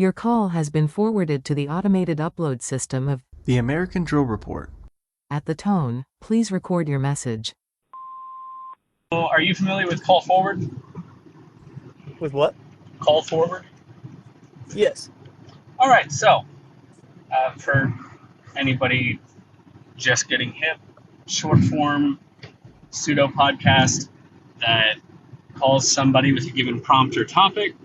Your call has been forwarded to the automated upload system of The American Drill Report. At the tone, please record your message. So are you familiar with call forward? With what? Call forward? Yes. All right, so for anybody just getting hip, short form pseudo podcast that calls somebody with a given prompt or topic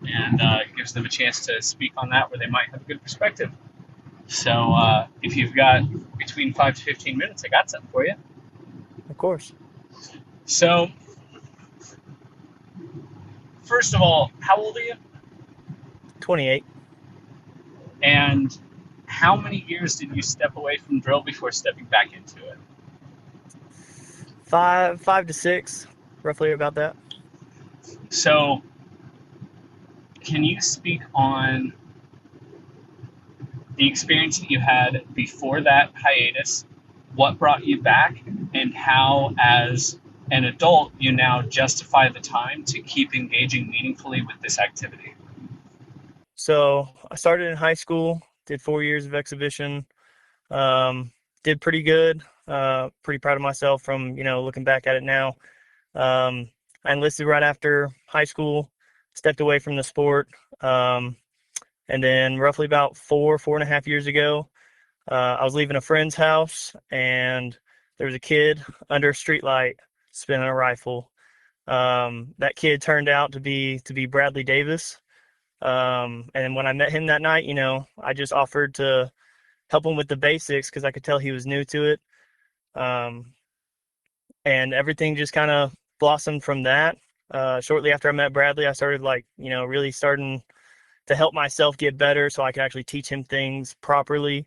and gives them a chance to speak on that where they might have a good perspective. So if you've got between 5 to 15 minutes, I got something for you. Of course. So, first of all, how old are you? 28. And how many years did you step away from drill before stepping back into it? 5 to 6, roughly about that. So, can you speak on the experience that you had before that hiatus, what brought you back, and how, as an adult, you now justify the time to keep engaging meaningfully with this activity? So I started in high school, did 4 years of exhibition, did pretty good, pretty proud of myself from, looking back at it now. I enlisted right after high school, stepped away from the sport, and then roughly about 4.5 years ago, I was leaving a friend's house, and there was a kid under a streetlight spinning a rifle. That kid turned out to be Bradley Davis. And when I met him that night, I just offered to help him with the basics because I could tell he was new to it. And everything just kind of blossomed from that. Shortly after I met Bradley, I started really starting to help myself get better so I could actually teach him things properly.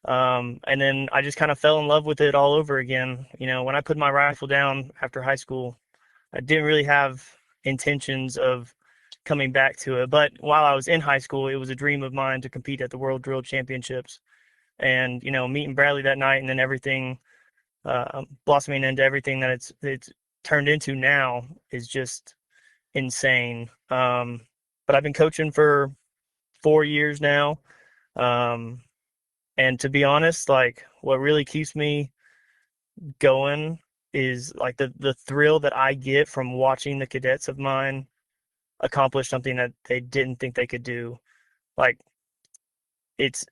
And then I just kind of fell in love with it all over again. When I put my rifle down after high school, I didn't really have intentions of coming back to it. But while I was in high school, it was a dream of mine to compete at the World Drill Championships. And, meeting Bradley that night and then everything blossoming into everything that it's turned into now is just insane. But I've been coaching for 4 years now. And to be honest, what really keeps me going is the thrill that I get from watching the cadets of mine accomplish something that they didn't think they could do. It's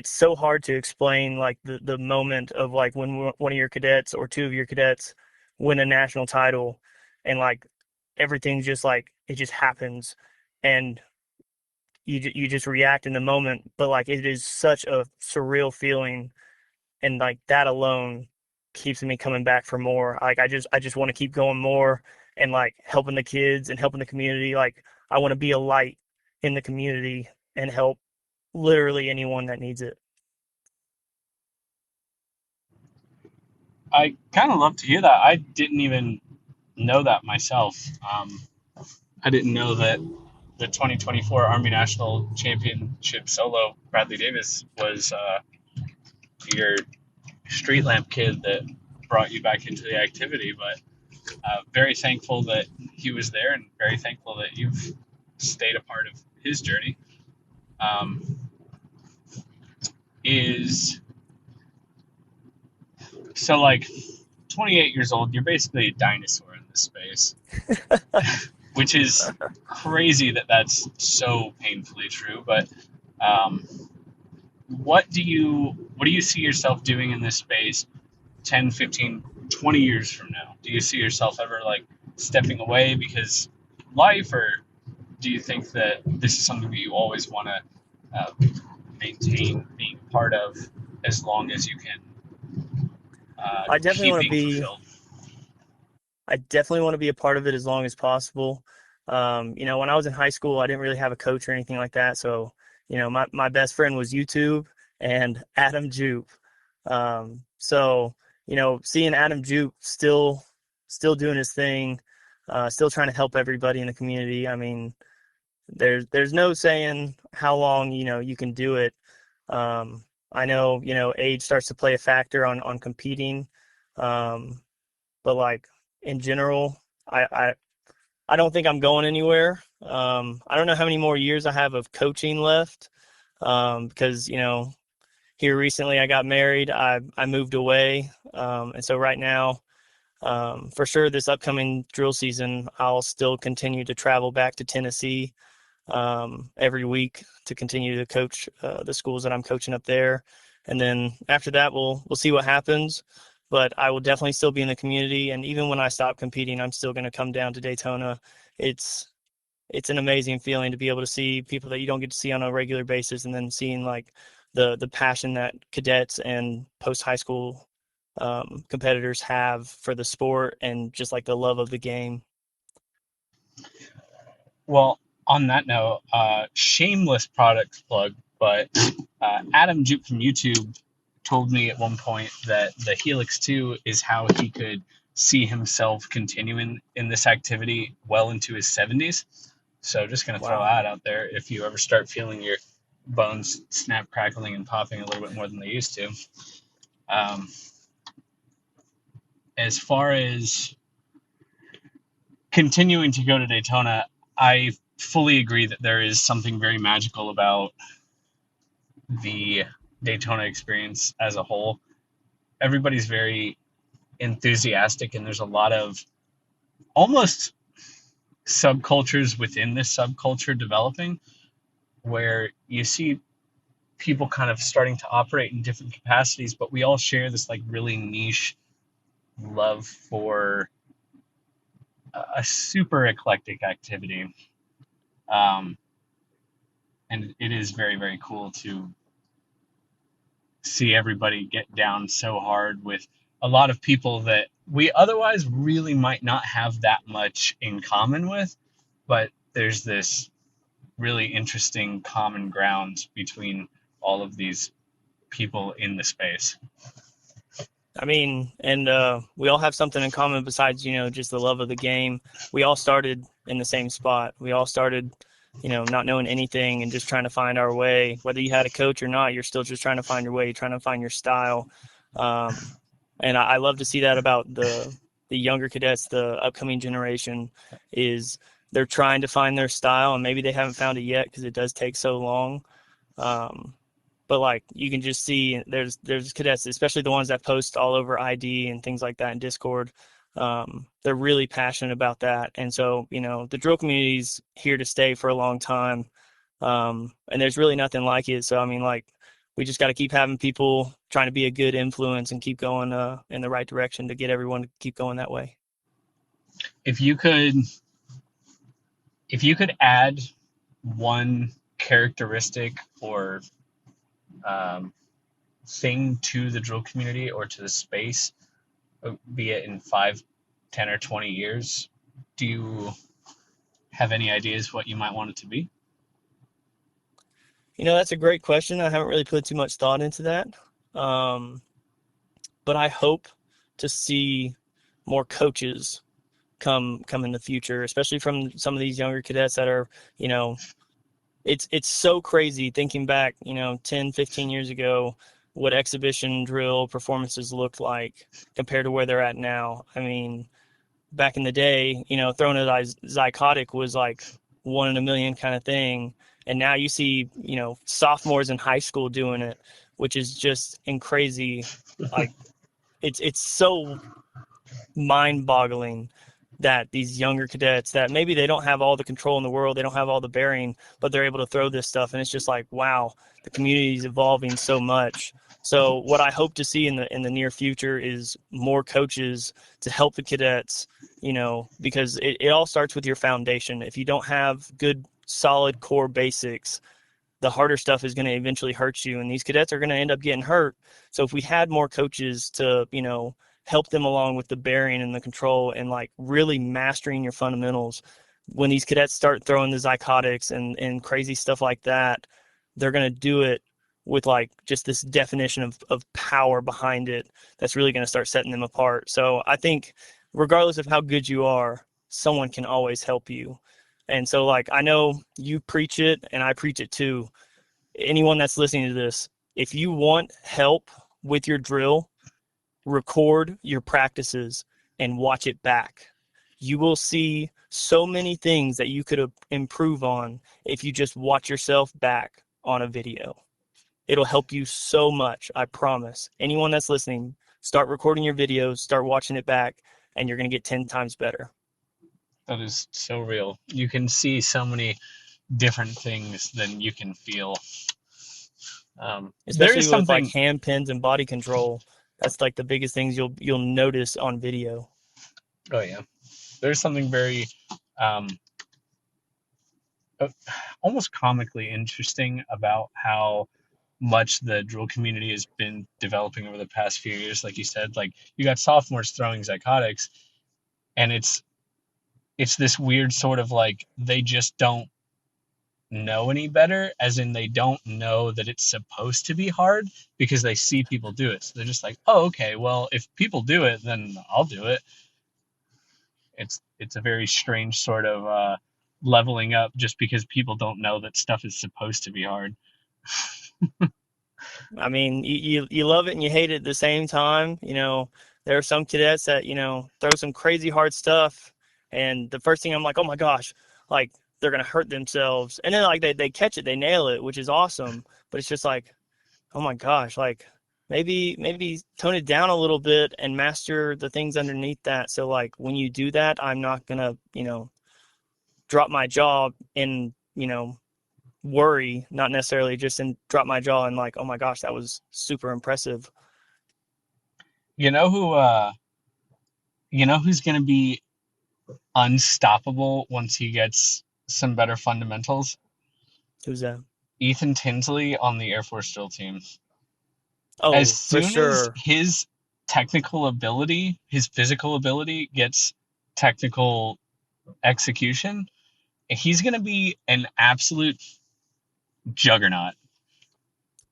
so hard to explain the moment of when one of your cadets or two of your cadets win a national title and everything's just it just happens and you just react in the moment, but it is such a surreal feeling, and that alone keeps me coming back for more. I just want to keep going more and helping the kids and helping the community. I want to be a light in the community and help literally anyone that needs it. I kind of love to hear that. I didn't even know that myself. I didn't know that the 2024 Army National Championship solo Bradley Davis was your street lamp kid that brought you back into the activity. But very thankful that he was there and very thankful that you've stayed a part of his journey. So 28 years old, you're basically a dinosaur in this space, which is crazy that that's so painfully true. But what do you see yourself doing in this space 10, 15, 20 years from now? Do you see yourself ever stepping away because life, or do you think that this is something that you always want to maintain being part of as long as you can I definitely keep want to being be fulfilled? I definitely want to be a part of it as long as possible. When I was in high school, I didn't really have a coach or anything like that. So, my best friend was YouTube and Adam Jupe. So, seeing Adam Jupe still doing his thing, still trying to help everybody in the community. I mean, there's no saying how long, you can do it. I know, age starts to play a factor on competing. But in general, I don't think I'm going anywhere. I don't know how many more years I have of coaching left, because, here recently I got married. I moved away. And so right now, for sure, this upcoming drill season, I'll still continue to travel back to Tennessee every week to continue to coach the schools that I'm coaching up there. And then after that, we'll see what happens. But I will definitely still be in the community. And even when I stop competing, I'm still going to come down to Daytona. It's an amazing feeling to be able to see people that you don't get to see on a regular basis, and then seeing like the passion that cadets and post high school competitors have for the sport, and just like the love of the game. Well, on that note, shameless product plug, but Adam Jupe from YouTube told me at one point that the Helix 2 is how he could see himself continuing in this activity well into his 70s. So just going to throw Wow. that out there. If you ever start feeling your bones snap, crackling, and popping a little bit more than they used to. As far as continuing to go to Daytona, I fully agree that there is something very magical about the Daytona experience as a whole. Everybody's very enthusiastic, and there's a lot of almost subcultures within this subculture developing, where you see people kind of starting to operate in different capacities, but we all share this like really niche love for a super eclectic activity. And it is very, very cool to see everybody get down so hard with a lot of people that we otherwise really might not have that much in common with, but there's this really interesting common ground between all of these people in the space. I mean, and we all have something in common besides, just the love of the game. We all started in the same spot. We all started, not knowing anything and just trying to find our way. Whether you had a coach or not, you're still just trying to find your way, trying to find your style. And I love to see that about the younger cadets, the upcoming generation, is they're trying to find their style, and maybe they haven't found it yet because it does take so long. But like you can just see there's cadets, especially the ones that post all over ID and things like that in Discord. They're really passionate about that. And so, the drill community's here to stay for a long time. And there's really nothing like it. So, I mean, like, we just got to keep having people trying to be a good influence and keep going in the right direction to get everyone to keep going that way. If you could add one characteristic or thing to the drill community or to the space, be it in 5, 10, or 20 years, do you have any ideas what you might want it to be? That's a great question. I haven't really put too much thought into that. But I hope to see more coaches come in the future, especially from some of these younger cadets that are, it's so crazy thinking back, 10, 15 years ago, what exhibition drill performances looked like compared to where they're at now. I mean, back in the day, throwing a zycotic was like 1 in a million kind of thing. And now you see, sophomores in high school doing it, which is just crazy. Like it's so mind-boggling that these younger cadets that maybe they don't have all the control in the world, they don't have all the bearing, but they're able to throw this stuff. And it's just like, wow, the community is evolving so much. So what I hope to see in the near future is more coaches to help the cadets, because it all starts with your foundation. If you don't have good, solid core basics, the harder stuff is going to eventually hurt you. And these cadets are going to end up getting hurt. So if we had more coaches to, help them along with the bearing and the control and like really mastering your fundamentals, when these cadets start throwing the zycotics and crazy stuff like that, they're going to do it with like just this definition of power behind it that's really going to start setting them apart. So I think regardless of how good you are, someone can always help you. And so like, I know you preach it and I preach it too. Anyone that's listening to this, if you want help with your drill, record your practices and watch it back. You will see so many things that you could improve on if you just watch yourself back on a video. It'll help you so much, I promise. Anyone that's listening, start recording your videos, start watching it back, and you're going to get 10 times better. That is so real. You can see so many different things than you can feel. There is Especially with like something. hand pins and body control. That's like the biggest things you'll notice on video. Oh yeah, there's something very um, uh, almost comically interesting about how much the drill community has been developing over the past few years. Like you said, like you got sophomores throwing zycotics, and it's this weird sort of like they just don't know any better, as in they don't know that it's supposed to be hard because they see people do it. So they're just like, oh, okay, well, if people do it, then I'll do it. It's a very strange sort of leveling up just because people don't know that stuff is supposed to be hard. I mean, you love it and you hate it at the same time. There are some cadets that, throw some crazy hard stuff. And the first thing I'm like, oh my gosh, like they're going to hurt themselves. And then like they catch it, they nail it, which is awesome. But it's just like, oh my gosh, like maybe tone it down a little bit and master the things underneath that. So like when you do that, I'm not going to, drop my jaw and, worry, not necessarily just in drop my jaw and like, oh my gosh, that was super impressive. You know who who's going to be unstoppable once he gets some better fundamentals? Who's that? Ethan Tinsley on the Air Force drill team. As Oh, for soon as sure. his technical ability, his physical ability gets technical execution, he's going to be an absolute juggernaut.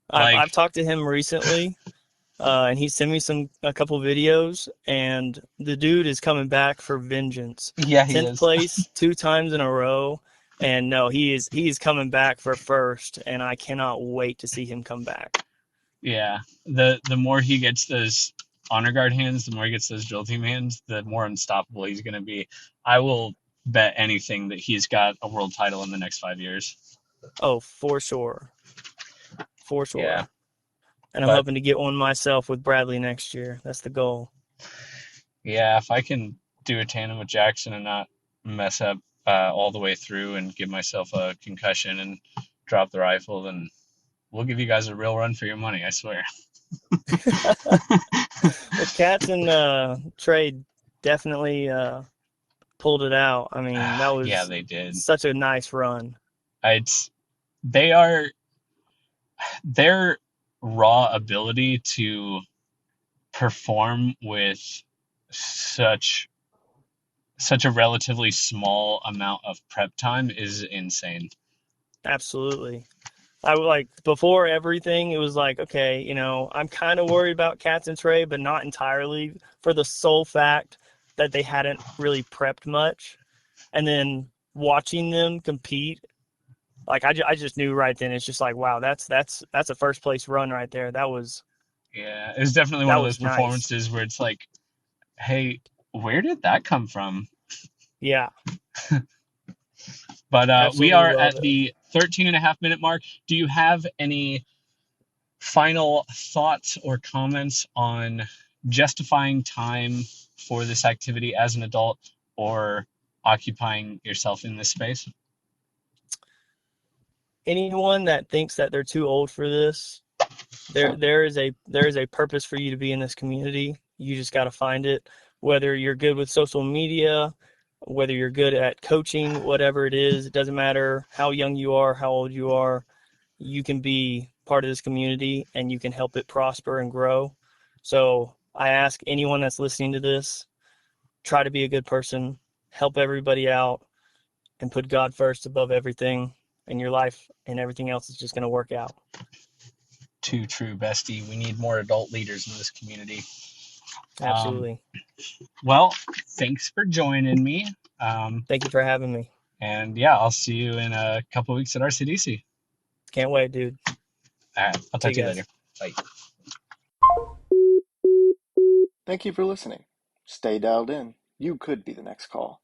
I've Like, talked to him recently, and he sent me a couple videos, and the dude is coming back for vengeance. yeah, he 10th is. place 2 times in a row, and no, he is coming back for first, and I cannot wait to see him come back. Yeah, the more he gets those honor guard hands, the more he gets those drill team hands, the more unstoppable he's going to be. I will bet anything that he's got a world title in the next 5 years. Oh, for sure. For Yeah, sure. And I'm but hoping to get one myself with Bradley next year. That's the goal. yeah, if I can do a tandem with Jackson and not mess up all the way through and give myself a concussion and drop the rifle, then we'll give you guys a real run for your money, I swear. Well, Cats and Trey definitely pulled it out. I mean, that Yeah, was they did. such a nice run. It's they are their raw ability to perform with such such a relatively small amount of prep time is insane. Absolutely. I would like before everything, it was like, okay, I'm kind of worried about Cats and Trey, but not entirely for the sole fact that they hadn't really prepped much. And then watching them compete, like I just knew right then. It's just like, wow, that's a first place run right there. Yeah, it was definitely one That of those was nice. performances where it's like, hey, where did that come from? Yeah, But we absolutely are love at it. the 13 and a half minute mark. Do you have any final thoughts or comments on justifying time for this activity as an adult or occupying yourself in this space? Anyone that thinks that they're too old for this, there is a purpose for you to be in this community. You just got to find it. Whether you're good with social media, whether you're good at coaching, whatever it is, it doesn't matter how young you are, how old you are. You can be part of this community and you can help it prosper and grow. So I ask anyone that's listening to this, try to be a good person, help everybody out, and put God first above everything in your life, and everything else is just going to work out. Too true, bestie. We need more adult leaders in this community. Um, Absolutely. well, thanks for joining me. Thank you for having me. And yeah, I'll see you in a couple of weeks at RCDC. Can't wait, dude. All right, I'll See talk you to you guys. later. Bye. Thank you for listening. Stay dialed in. You could be the next call.